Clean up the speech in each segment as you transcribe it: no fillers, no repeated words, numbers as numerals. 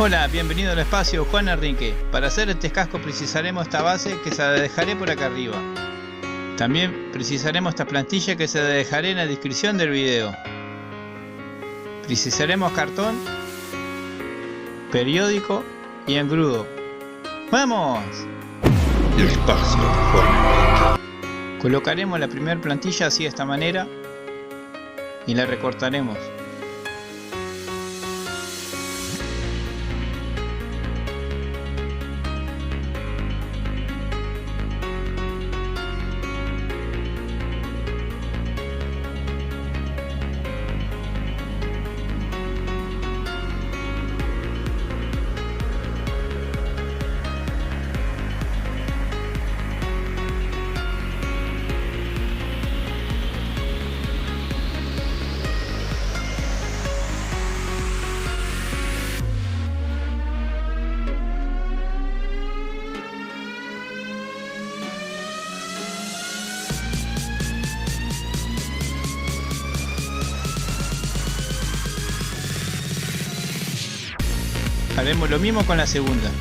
Hola, bienvenido al espacio, Juan Enrique. Para hacer este casco precisaremos esta base que se la dejaré por acá arriba. También precisaremos esta plantilla que se la dejaré en la descripción del video. Precisaremos cartón, periódico y engrudo. ¡Vamos! El espacio, Juan Enrique. Colocaremos la primera plantilla así de esta manera y la recortaremos. Haremos lo mismo con la segunda.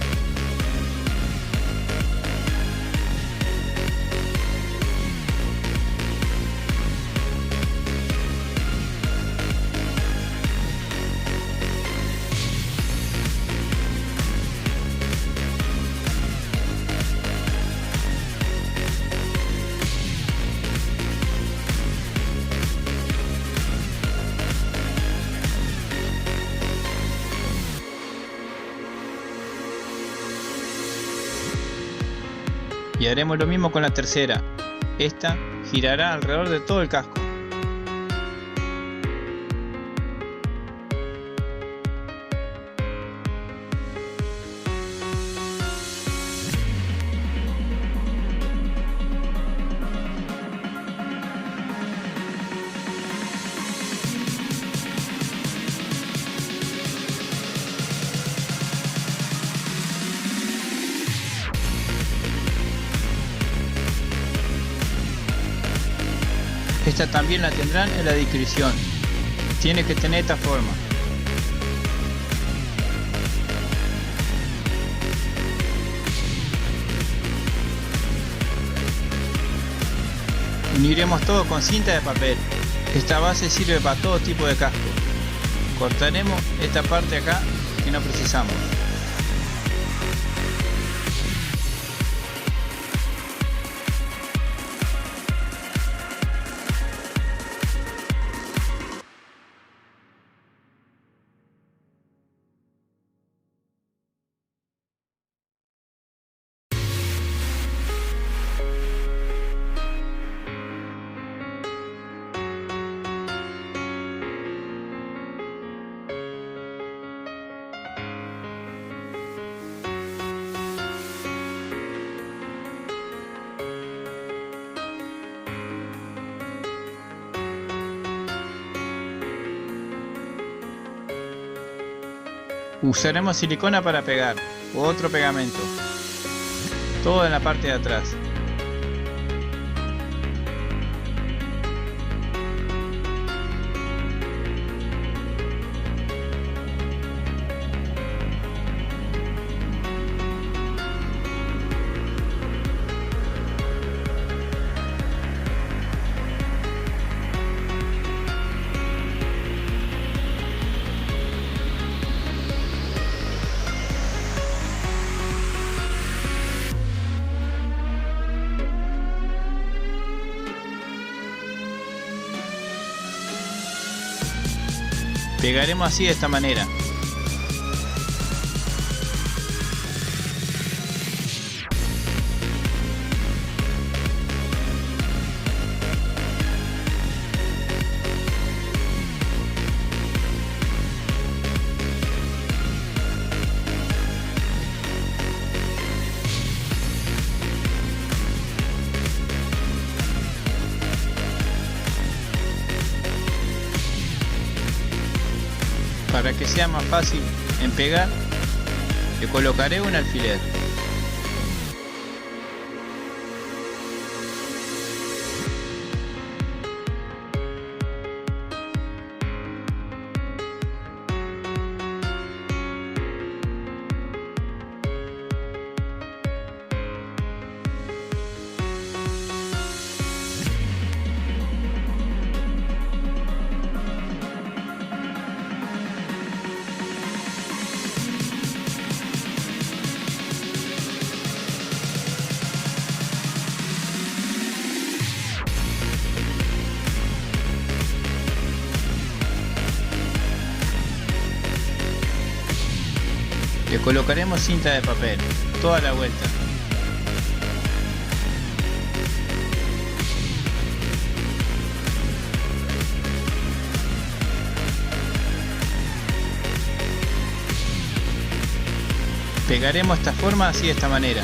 Y haremos lo mismo con la tercera. Esta girará alrededor de todo el casco. Esta también la tendrán en la descripción. Tiene que tener esta forma. Uniremos todo con cinta de papel. Esta base sirve para todo tipo de casco. Cortaremos esta parte acá que no precisamos. Usaremos silicona para pegar u otro pegamento, todo en la parte de atrás. Pegaremos así de esta manera. Para que sea más fácil en pegar, le colocaré un alfiler. Colocaremos cinta de papel, toda la vuelta. Pegaremos esta forma así de esta manera.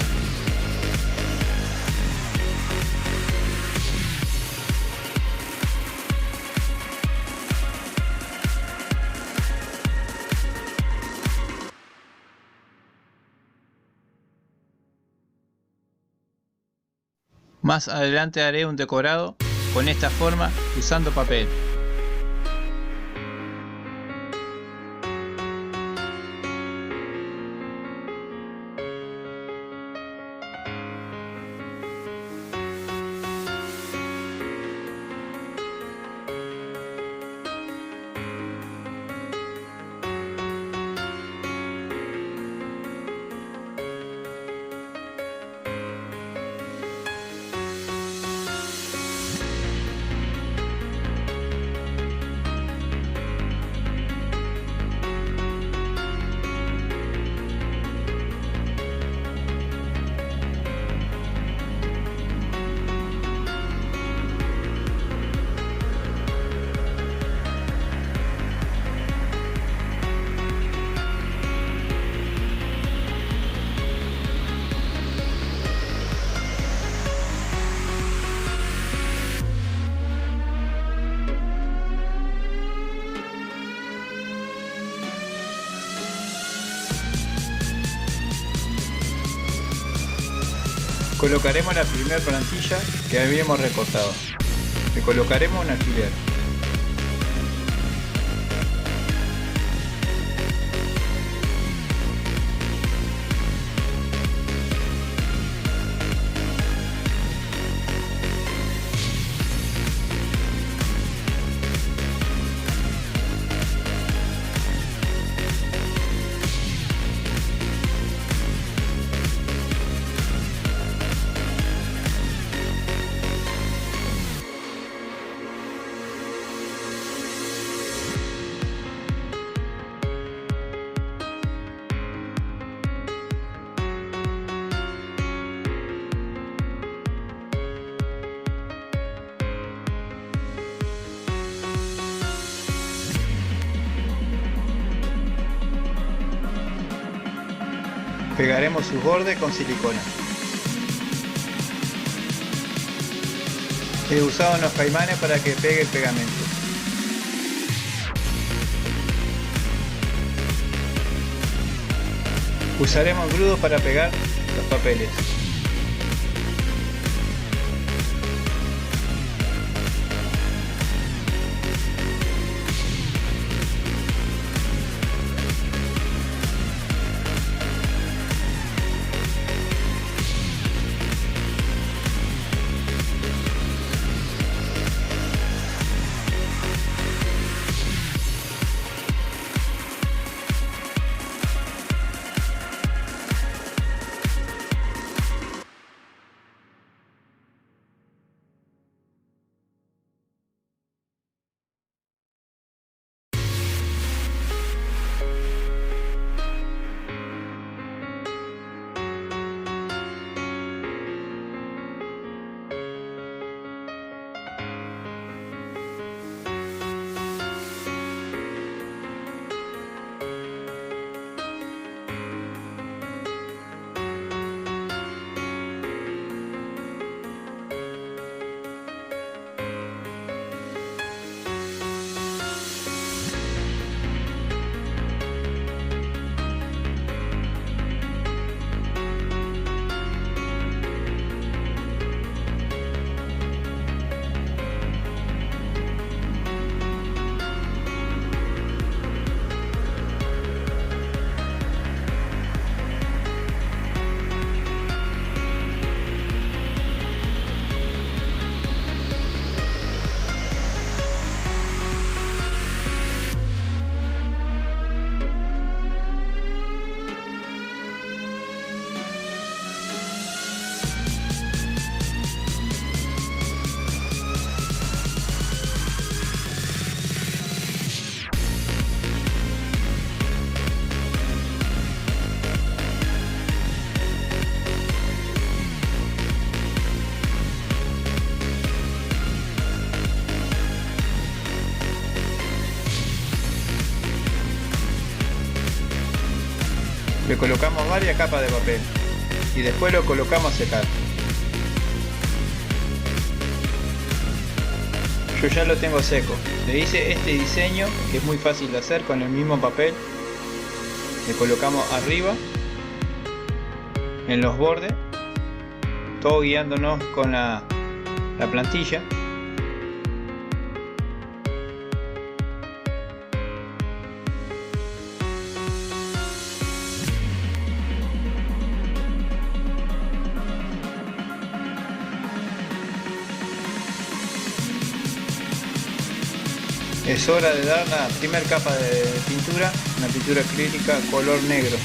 Más adelante haré un decorado con esta forma usando papel. Colocaremos la primera plantilla que habíamos recortado. Le colocaremos un alfiler. Pegaremos sus bordes con silicona. He usado unos caimanes para que pegue el pegamento. Usaremos grudo para pegar los papeles. colocamos varias capas de papel y después lo colocamos a secar. Yo ya lo tengo seco. Le hice este diseño que es muy fácil de hacer con el mismo papel. Le colocamos arriba, en los bordes, todo guiándonos con la plantilla. Es hora de dar la primera capa de pintura, una pintura acrílica color negro.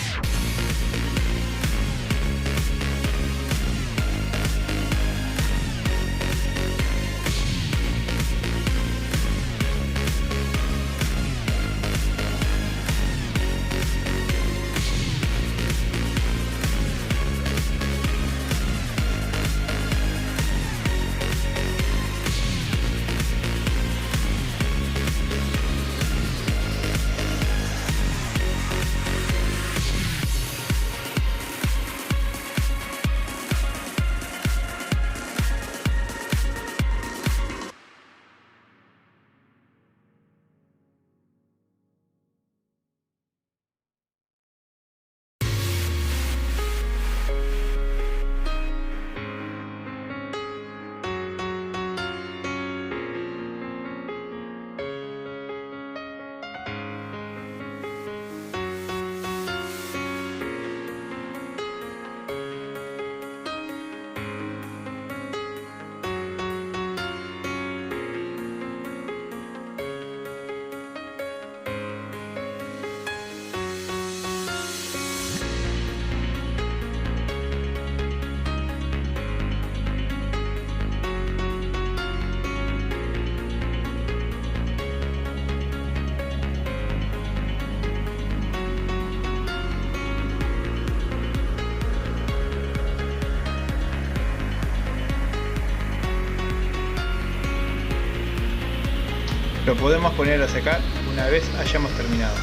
Lo podemos poner a secar una vez hayamos terminado.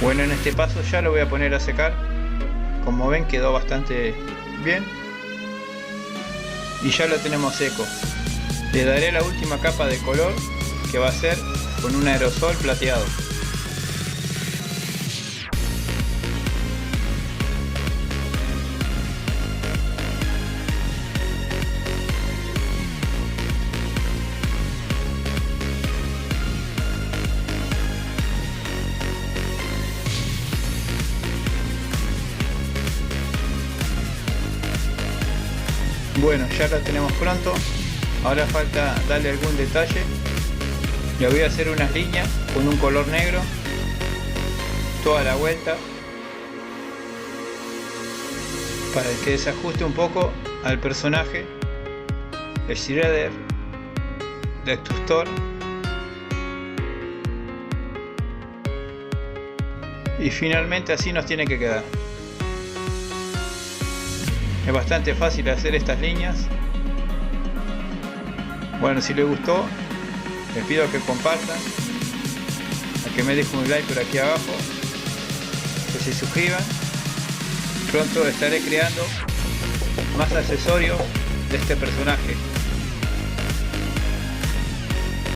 Bueno, en este paso ya lo voy a poner a secar. Como ven, quedó bastante bien y ya lo tenemos seco. Le daré la última capa de color, que va a ser con un aerosol plateado. Bueno, ya lo tenemos pronto. Ahora falta darle algún detalle. Le voy a hacer unas líneas con un color negro toda la vuelta para que desajuste un poco al personaje, el shredder, el extrustor, y finalmente así nos tiene que quedar. Es bastante fácil hacer estas líneas. Bueno, si les gustó, les pido que compartan, a que me dejen un like por aquí abajo, que se suscriban. Pronto estaré creando más accesorios de este personaje.